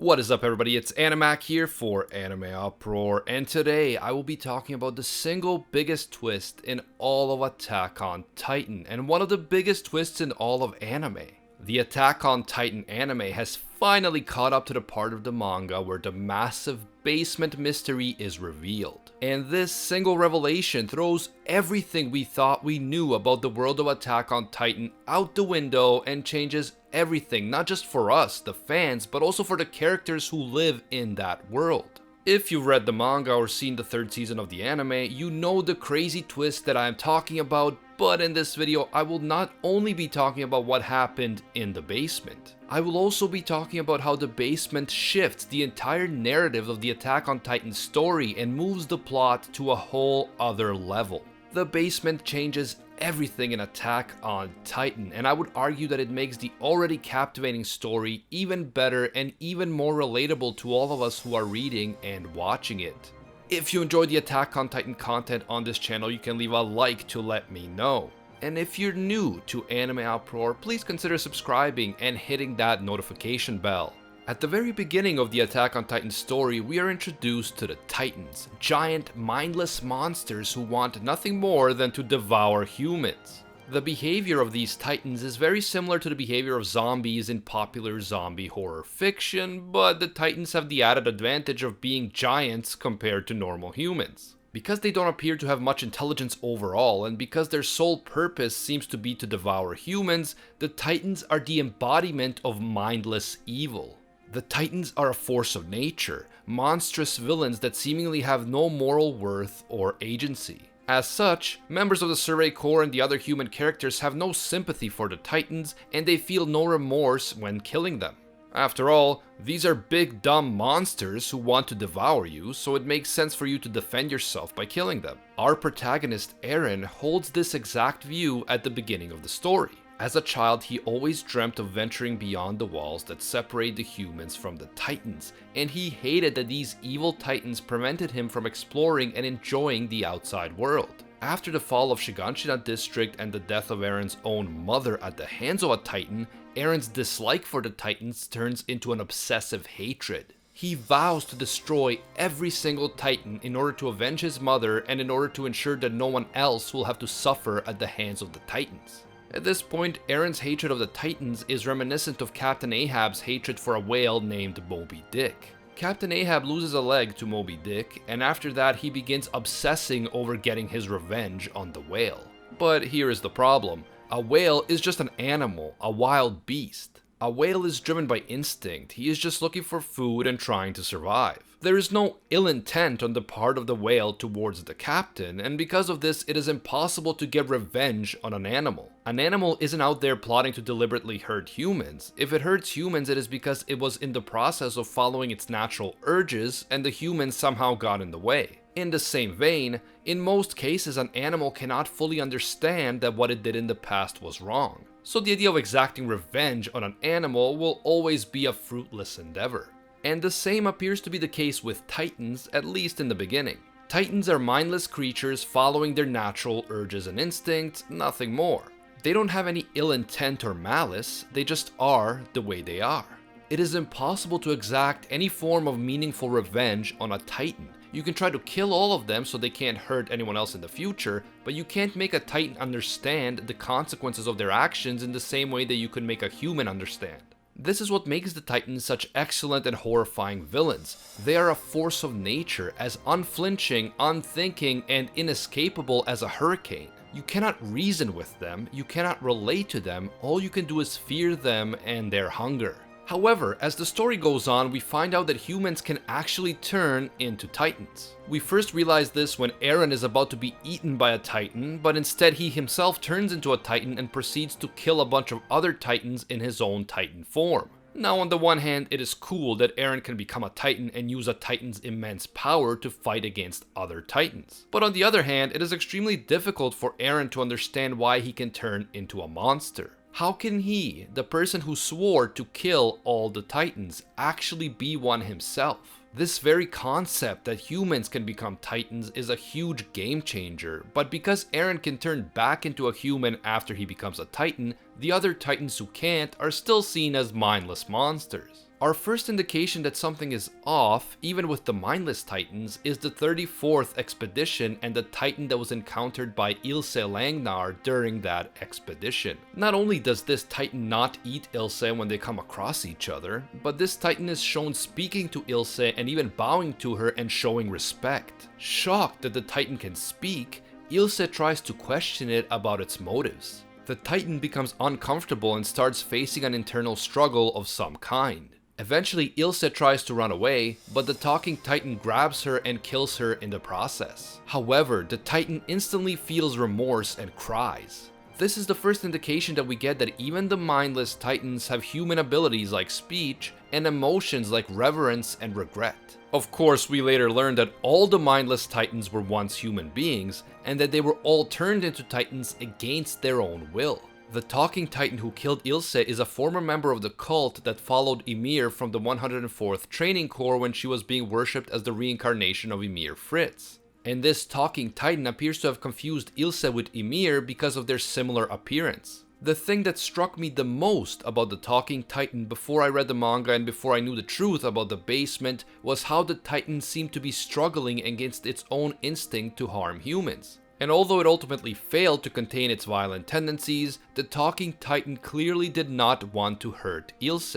What is up, everybody? It's Animac here for AnimeUproar, and today I will be talking about the single biggest twist in all of Attack on Titan, and one of the biggest twists in all of anime. The Attack on Titan anime has finally caught up to the part of the manga where the massive basement mystery is revealed. And this single revelation throws everything we thought we knew about the world of Attack on Titan out the window and changes everything, not just for us, the fans, but also for the characters who live in that world. If you've read the manga or seen the third season of the anime, you know the crazy twist that I am talking about, but in this video I will not only be talking about what happened in the basement. I will also be talking about how the basement shifts the entire narrative of the Attack on Titan story and moves the plot to a whole other level. The basement changes everything in Attack on Titan, and I would argue that it makes the already captivating story even better and even more relatable to all of us who are reading and watching it. If you enjoy the Attack on Titan content on this channel, you can leave a like to let me know. And if you're new to AnimeUproar, please consider subscribing and hitting that notification bell. At the very beginning of the Attack on Titan story, we are introduced to the Titans, giant, mindless monsters who want nothing more than to devour humans. The behavior of these Titans is very similar to the behavior of zombies in popular zombie horror fiction, but the Titans have the added advantage of being giants compared to normal humans. Because they don't appear to have much intelligence overall, and because their sole purpose seems to be to devour humans, the Titans are the embodiment of mindless evil. The Titans are a force of nature, monstrous villains that seemingly have no moral worth or agency. As such, members of the Survey Corps and the other human characters have no sympathy for the Titans, and they feel no remorse when killing them. After all, these are big dumb monsters who want to devour you, so it makes sense for you to defend yourself by killing them. Our protagonist Eren holds this exact view at the beginning of the story. As a child, he always dreamt of venturing beyond the walls that separate the humans from the Titans, and he hated that these evil Titans prevented him from exploring and enjoying the outside world. After the fall of Shiganshina District and the death of Eren's own mother at the hands of a Titan, Eren's dislike for the Titans turns into an obsessive hatred. He vows to destroy every single Titan in order to avenge his mother and in order to ensure that no one else will have to suffer at the hands of the Titans. At this point, Eren's hatred of the Titans is reminiscent of Captain Ahab's hatred for a whale named Moby Dick. Captain Ahab loses a leg to Moby Dick, and after that he begins obsessing over getting his revenge on the whale. But here is the problem. A whale is just an animal, a wild beast. A whale is driven by instinct. He is just looking for food and trying to survive. There is no ill intent on the part of the whale towards the captain, and because of this, it is impossible to get revenge on an animal. An animal isn't out there plotting to deliberately hurt humans. If it hurts humans, it is because it was in the process of following its natural urges, and the humans somehow got in the way. In the same vein, in most cases, an animal cannot fully understand that what it did in the past was wrong. So the idea of exacting revenge on an animal will always be a fruitless endeavor. And the same appears to be the case with Titans, at least in the beginning. Titans are mindless creatures following their natural urges and instincts, nothing more. They don't have any ill intent or malice, they just are the way they are. It is impossible to exact any form of meaningful revenge on a Titan. You can try to kill all of them so they can't hurt anyone else in the future, but you can't make a Titan understand the consequences of their actions in the same way that you could make a human understand. This is what makes the Titans such excellent and horrifying villains. They are a force of nature, as unflinching, unthinking, and inescapable as a hurricane. You cannot reason with them, you cannot relate to them, all you can do is fear them and their hunger. However, as the story goes on, we find out that humans can actually turn into Titans. We first realize this when Eren is about to be eaten by a Titan, but instead he himself turns into a Titan and proceeds to kill a bunch of other Titans in his own Titan form. Now, on the one hand, it is cool that Eren can become a Titan and use a Titan's immense power to fight against other Titans. But on the other hand, it is extremely difficult for Eren to understand why he can turn into a monster. How can he, the person who swore to kill all the Titans, actually be one himself? This very concept that humans can become Titans is a huge game changer, but because Eren can turn back into a human after he becomes a Titan, the other Titans who can't are still seen as mindless monsters. Our first indication that something is off, even with the mindless titans, is the 34th expedition and the titan that was encountered by Ilse Langnar during that expedition. Not only does this titan not eat Ilse when they come across each other, but this titan is shown speaking to Ilse and even bowing to her and showing respect. Shocked that the titan can speak, Ilse tries to question it about its motives. The titan becomes uncomfortable and starts facing an internal struggle of some kind. Eventually, Ilse tries to run away, but the talking titan grabs her and kills her in the process. However, the titan instantly feels remorse and cries. This is the first indication that we get that even the mindless titans have human abilities like speech and emotions like reverence and regret. Of course, we later learn that all the mindless titans were once human beings, and that they were all turned into titans against their own will. The talking titan who killed Ilse is a former member of the cult that followed Ymir from the 104th Training Corps when she was being worshipped as the reincarnation of Ymir Fritz. And this talking titan appears to have confused Ilse with Ymir because of their similar appearance. The thing that struck me the most about the talking titan before I read the manga and before I knew the truth about the basement was how the titan seemed to be struggling against its own instinct to harm humans. And although it ultimately failed to contain its violent tendencies, the talking titan clearly did not want to hurt Ilse.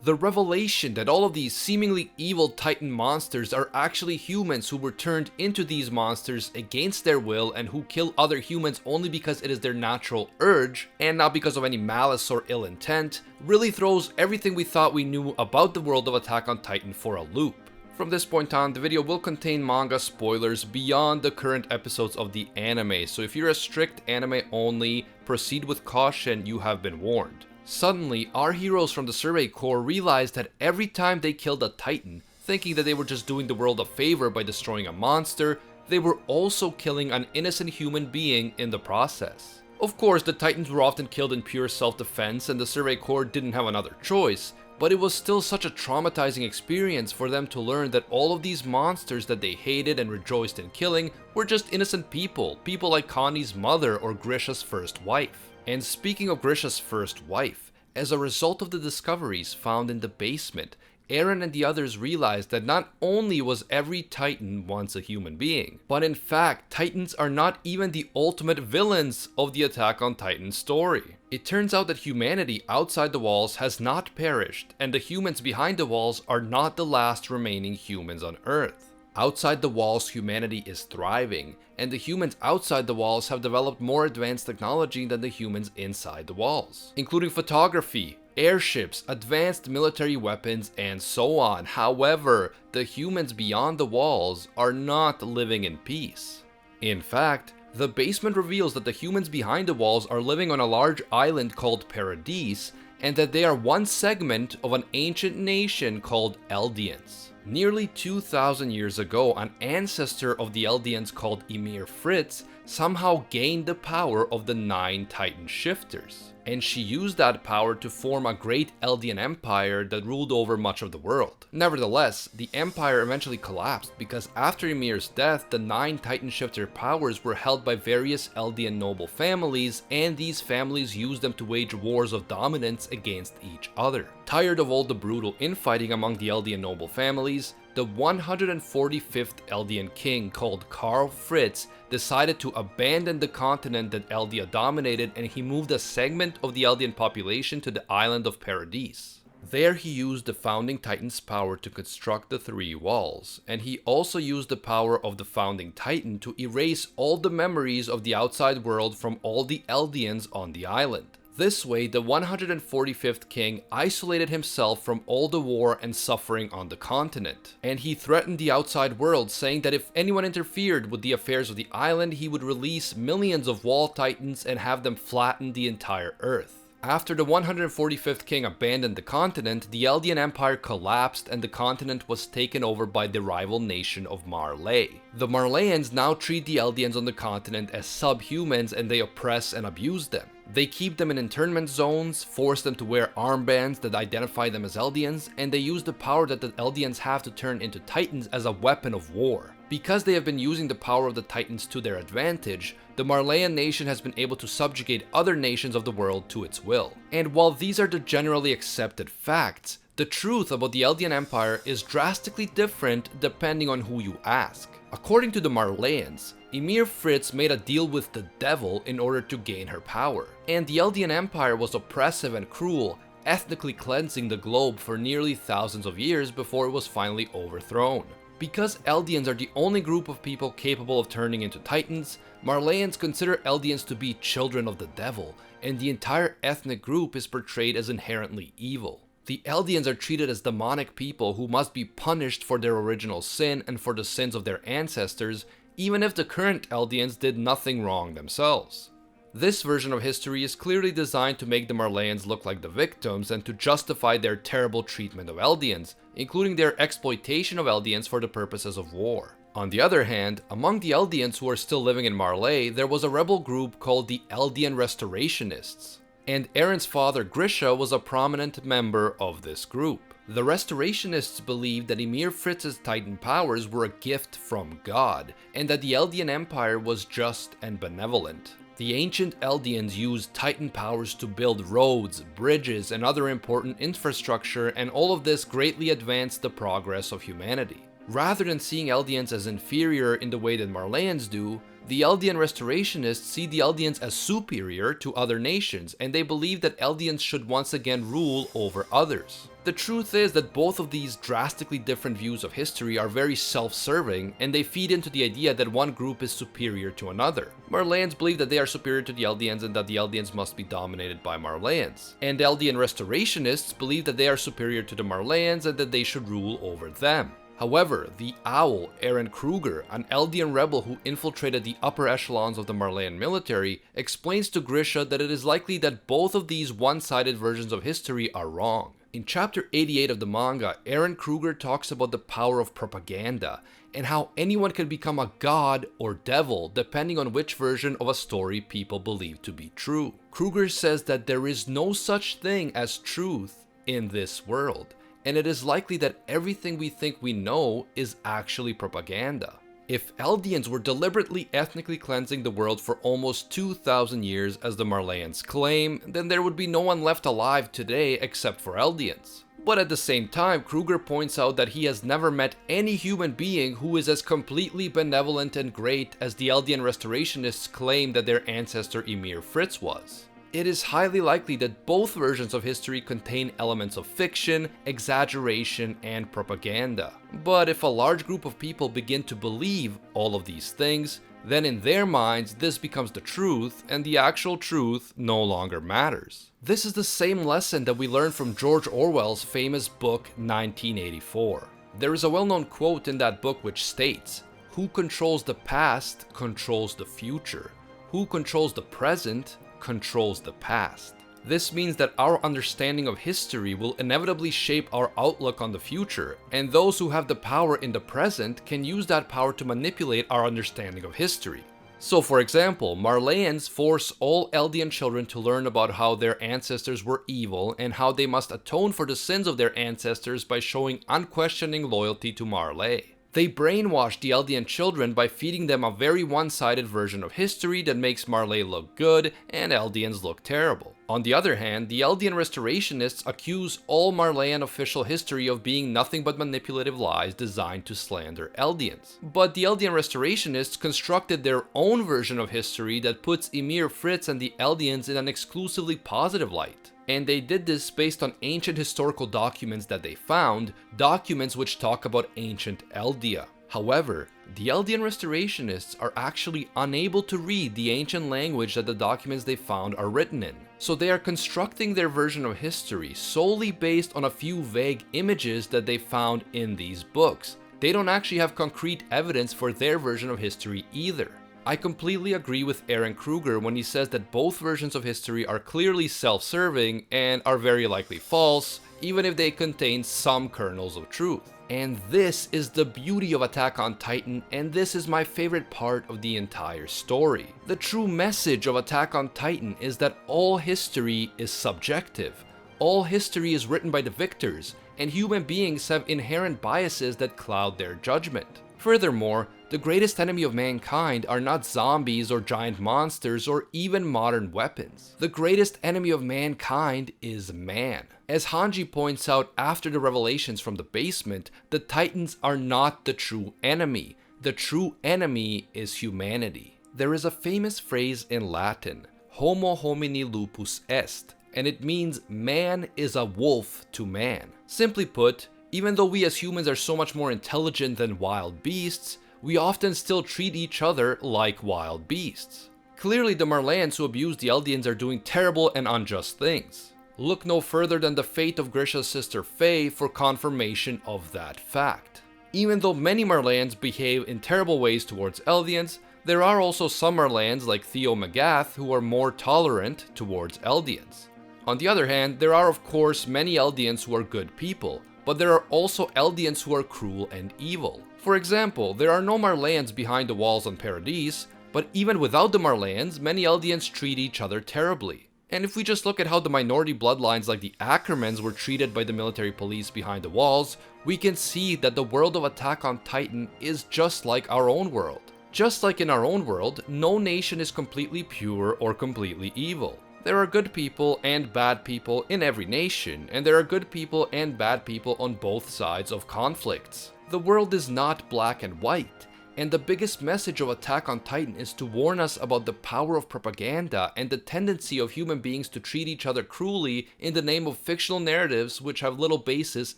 The revelation that all of these seemingly evil titan monsters are actually humans who were turned into these monsters against their will and who kill other humans only because it is their natural urge and not because of any malice or ill intent really throws everything we thought we knew about the world of Attack on Titan for a loop. From this point on, the video will contain manga spoilers beyond the current episodes of the anime, so if you're a strict anime only, proceed with caution, you have been warned. Suddenly, our heroes from the Survey Corps realized that every time they killed a titan, thinking that they were just doing the world a favor by destroying a monster, they were also killing an innocent human being in the process. Of course, the titans were often killed in pure self-defense and the Survey Corps didn't have another choice, but it was still such a traumatizing experience for them to learn that all of these monsters that they hated and rejoiced in killing were just innocent people like Connie's mother or Grisha's first wife. And speaking of Grisha's first wife, as a result of the discoveries found in the basement, Eren and the others realized that not only was every titan once a human being, but in fact, titans are not even the ultimate villains of the Attack on Titan story. It turns out that humanity outside the walls has not perished, and the humans behind the walls are not the last remaining humans on Earth. Outside the walls, humanity is thriving, and the humans outside the walls have developed more advanced technology than the humans inside the walls, including photography, airships, advanced military weapons, and so on. However, the humans beyond the walls are not living in peace. In fact, the basement reveals that the humans behind the walls are living on a large island called Paradise, and that they are one segment of an ancient nation called Eldians. Nearly 2,000 years ago, an ancestor of the Eldians called Ymir Fritz somehow gained the power of the 9 Titan shifters, and she used that power to form a great Eldian empire that ruled over much of the world. Nevertheless, the empire eventually collapsed because after Ymir's death, the 9 Titan shifter powers were held by various Eldian noble families, and these families used them to wage wars of dominance against each other. Tired of all the brutal infighting among the Eldian noble families, the 145th Eldian king called Karl Fritz decided to abandon the continent that Eldia dominated, and he moved a segment of the Eldian population to the island of Paradise. There he used the founding titan's power to construct the 3 walls, and he also used the power of the founding titan to erase all the memories of the outside world from all the Eldians on the island. This way, the 145th king isolated himself from all the war and suffering on the continent, and he threatened the outside world, saying that if anyone interfered with the affairs of the island, he would release millions of wall titans and have them flatten the entire earth. After the 145th king abandoned the continent, the Eldian Empire collapsed and the continent was taken over by the rival nation of Marley. The Marleyans now treat the Eldians on the continent as subhumans, and they oppress and abuse them. They keep them in internment zones, force them to wear armbands that identify them as Eldians, and they use the power that the Eldians have to turn into Titans as a weapon of war. Because they have been using the power of the Titans to their advantage, the Marleyan nation has been able to subjugate other nations of the world to its will. And while these are the generally accepted facts, The truth about the Eldian Empire is drastically different depending on who you ask. According to the Marleyans, Ymir Fritz made a deal with the devil in order to gain her power, and the Eldian Empire was oppressive and cruel, ethnically cleansing the globe for nearly thousands of years before it was finally overthrown. Because Eldians are the only group of people capable of turning into Titans, Marleyans consider Eldians to be children of the devil, and the entire ethnic group is portrayed as inherently evil. The Eldians are treated as demonic people who must be punished for their original sin and for the sins of their ancestors, even if the current Eldians did nothing wrong themselves. This version of history is clearly designed to make the Marleyans look like the victims and to justify their terrible treatment of Eldians, including their exploitation of Eldians for the purposes of war. On the other hand, among the Eldians who are still living in Marley, there was a rebel group called the Eldian Restorationists, and Eren's father Grisha was a prominent member of this group. The Restorationists believed that Ymir Fritz's Titan powers were a gift from God, and that the Eldian Empire was just and benevolent. The ancient Eldians used Titan powers to build roads, bridges, and other important infrastructure, and all of this greatly advanced the progress of humanity. Rather than seeing Eldians as inferior in the way that Marleyans do, the Eldian Restorationists see the Eldians as superior to other nations, and they believe that Eldians should once again rule over others. The truth is that both of these drastically different views of history are very self-serving, and they feed into the idea that one group is superior to another. Marleyans believe that they are superior to the Eldians and that the Eldians must be dominated by Marleyans. And Eldian Restorationists believe that they are superior to the Marleyans and that they should rule over them. However, the Owl, Eren Kruger, an Eldian rebel who infiltrated the upper echelons of the Marleyan military, explains to Grisha that it is likely that both of these one-sided versions of history are wrong. In chapter 88 of the manga, Eren Kruger talks about the power of propaganda, and how anyone can become a god or devil depending on which version of a story people believe to be true. Kruger says that there is no such thing as truth in this world, and it is likely that everything we think we know is actually propaganda. If Eldians were deliberately ethnically cleansing the world for almost 2,000 years as the Marleyans claim, then there would be no one left alive today except for Eldians. But at the same time, Kruger points out that he has never met any human being who is as completely benevolent and great as the Eldian Restorationists claim that their ancestor Ymir Fritz was. It is highly likely that both versions of history contain elements of fiction, exaggeration, and propaganda. But if a large group of people begin to believe all of these things, then in their minds this becomes the truth, and the actual truth no longer matters. This is the same lesson that we learned from George Orwell's famous book 1984. There is a well-known quote in that book which states, "Who controls the past controls the future. Who controls the present controls the past." This means that our understanding of history will inevitably shape our outlook on the future, and those who have the power in the present can use that power to manipulate our understanding of history. So for example, Marleyans force all Eldian children to learn about how their ancestors were evil and how they must atone for the sins of their ancestors by showing unquestioning loyalty to Marley. They brainwash the Eldian children by feeding them a very one-sided version of history that makes Marley look good and Eldians look terrible. On the other hand, the Eldian Restorationists accuse all Marleyan official history of being nothing but manipulative lies designed to slander Eldians. But the Eldian Restorationists constructed their own version of history that puts Ymir Fritz and the Eldians in an exclusively positive light. And they did this based on ancient historical documents that they found, documents which talk about ancient Eldia. However, the Eldian Restorationists are actually unable to read the ancient language that the documents they found are written in. So they are constructing their version of history solely based on a few vague images that they found in these books. They don't actually have concrete evidence for their version of history either. I completely agree with Eren Kruger when he says that both versions of history are clearly self-serving and are very likely false, even if they contain some kernels of truth. And this is the beauty of Attack on Titan, and this is my favorite part of the entire story. The true message of Attack on Titan is that all history is subjective. All history is written by the victors, and human beings have inherent biases that cloud their judgment. Furthermore, The greatest enemy of mankind are not zombies or giant monsters or even modern weapons. The greatest enemy of mankind is man. As Hanji points out after the revelations from the basement, the Titans are not the true enemy. The true enemy is humanity. There is a famous phrase in Latin, homo homini lupus est, and it means man is a wolf to man. Simply put, even though we as humans are so much more intelligent than wild beasts, we often still treat each other like wild beasts. Clearly the Marleyans who abuse the Eldians are doing terrible and unjust things. Look no further than the fate of Grisha's sister Faye for confirmation of that fact. Even though many Marleyans behave in terrible ways towards Eldians, there are also some Marleyans like Theo Magath who are more tolerant towards Eldians. On the other hand, there are of course many Eldians who are good people, but there are also Eldians who are cruel and evil. For example, there are no Marleyans behind the walls on Paradise, but even without the Marleyans, many Eldians treat each other terribly. And if we just look at how the minority bloodlines like the Ackermans were treated by the military police behind the walls, we can see that the world of Attack on Titan is just like our own world. Just like in our own world, no nation is completely pure or completely evil. There are good people and bad people in every nation, and there are good people and bad people on both sides of conflicts. The world is not black and white, and the biggest message of Attack on Titan is to warn us about the power of propaganda and the tendency of human beings to treat each other cruelly in the name of fictional narratives which have little basis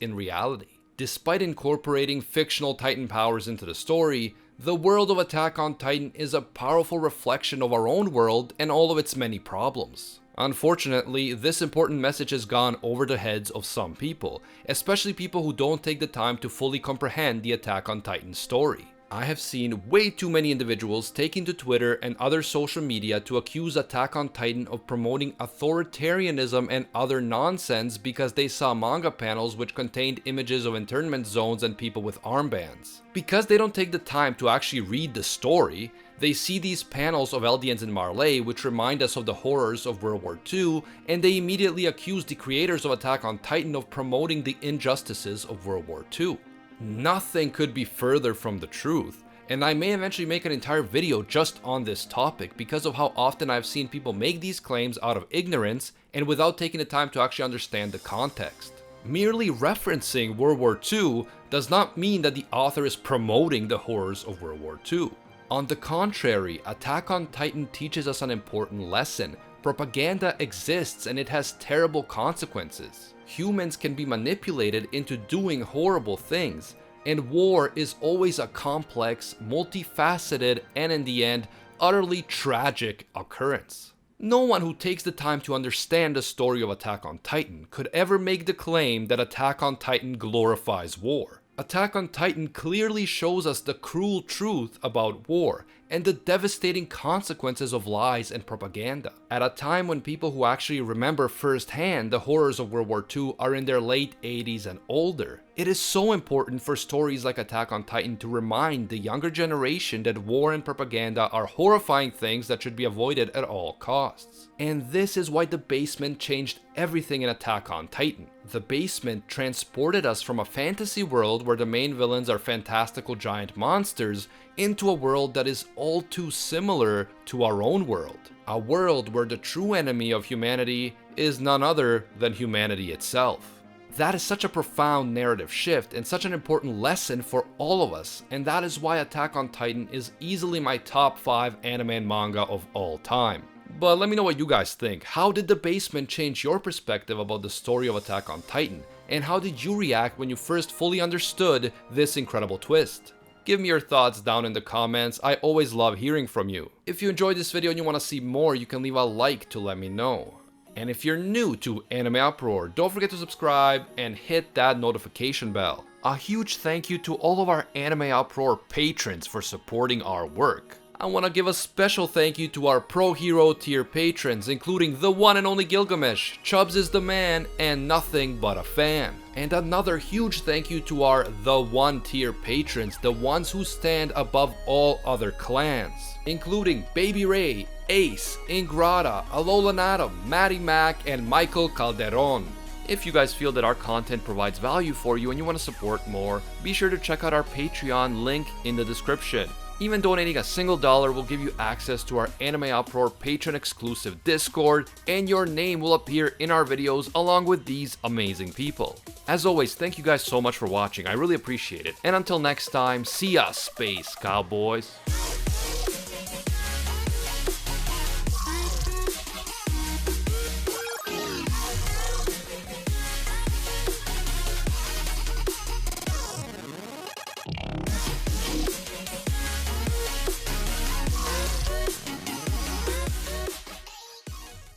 in reality. Despite incorporating fictional Titan powers into the story, the world of Attack on Titan is a powerful reflection of our own world and all of its many problems. Unfortunately, this important message has gone over the heads of some people, especially people who don't take the time to fully comprehend the Attack on Titan story. I have seen way too many individuals taking to Twitter and other social media to accuse Attack on Titan of promoting authoritarianism and other nonsense because they saw manga panels which contained images of internment zones and people with armbands. Because they don't take the time to actually read the story, they see these panels of Eldians and Marley which remind us of the horrors of World War II, and they immediately accuse the creators of Attack on Titan of promoting the injustices of World War II. Nothing could be further from the truth, and I may eventually make an entire video just on this topic because of how often I've seen people make these claims out of ignorance and without taking the time to actually understand the context. Merely referencing World War II does not mean that the author is promoting the horrors of World War II. On the contrary, Attack on Titan teaches us an important lesson. Propaganda exists and it has terrible consequences. Humans can be manipulated into doing horrible things, and war is always a complex, multifaceted, and in the end, utterly tragic occurrence. No one who takes the time to understand the story of Attack on Titan could ever make the claim that Attack on Titan glorifies war. Attack on Titan clearly shows us the cruel truth about war and the devastating consequences of lies and propaganda. At a time when people who actually remember firsthand the horrors of World War II are in their late 80s and older, it is so important for stories like Attack on Titan to remind the younger generation that war and propaganda are horrifying things that should be avoided at all costs. And this is why the basement changed everything in Attack on Titan. The basement transported us from a fantasy world where the main villains are fantastical giant monsters into a world that is all too similar to our own world. A world where the true enemy of humanity is none other than humanity itself. That is such a profound narrative shift and such an important lesson for all of us, and that is why Attack on Titan is easily my top 5 anime and manga of all time. But let me know what you guys think. How did the basement change your perspective about the story of Attack on Titan? And how did you react when you first fully understood this incredible twist? Give me your thoughts down in the comments. I always love hearing from you. If you enjoyed this video and you want to see more, you can leave a like to let me know. And if you're new to AnimeUproar, don't forget to subscribe and hit that notification bell. A huge thank you to all of our AnimeUproar patrons for supporting our work. I want to give a special thank you to our Pro Hero tier patrons, including the one and only Gilgamesh, Chubbs is the man, and Nothing But a Fan. And another huge thank you to our The One tier patrons, the ones who stand above all other clans, including Baby Ray, Ace, Ingrata, Alolan Adam, Maddie Mac, and Michael Calderon. if you guys feel that our content provides value for you and you want to support more, be sure to check out our Patreon, link in the description. Even donating a single dollar will give you access to our AnimeUproar patron exclusive Discord, and your name will appear in our videos along with these amazing people. As always, thank you guys so much for watching, I really appreciate it. And until next time, see ya, Space Cowboys.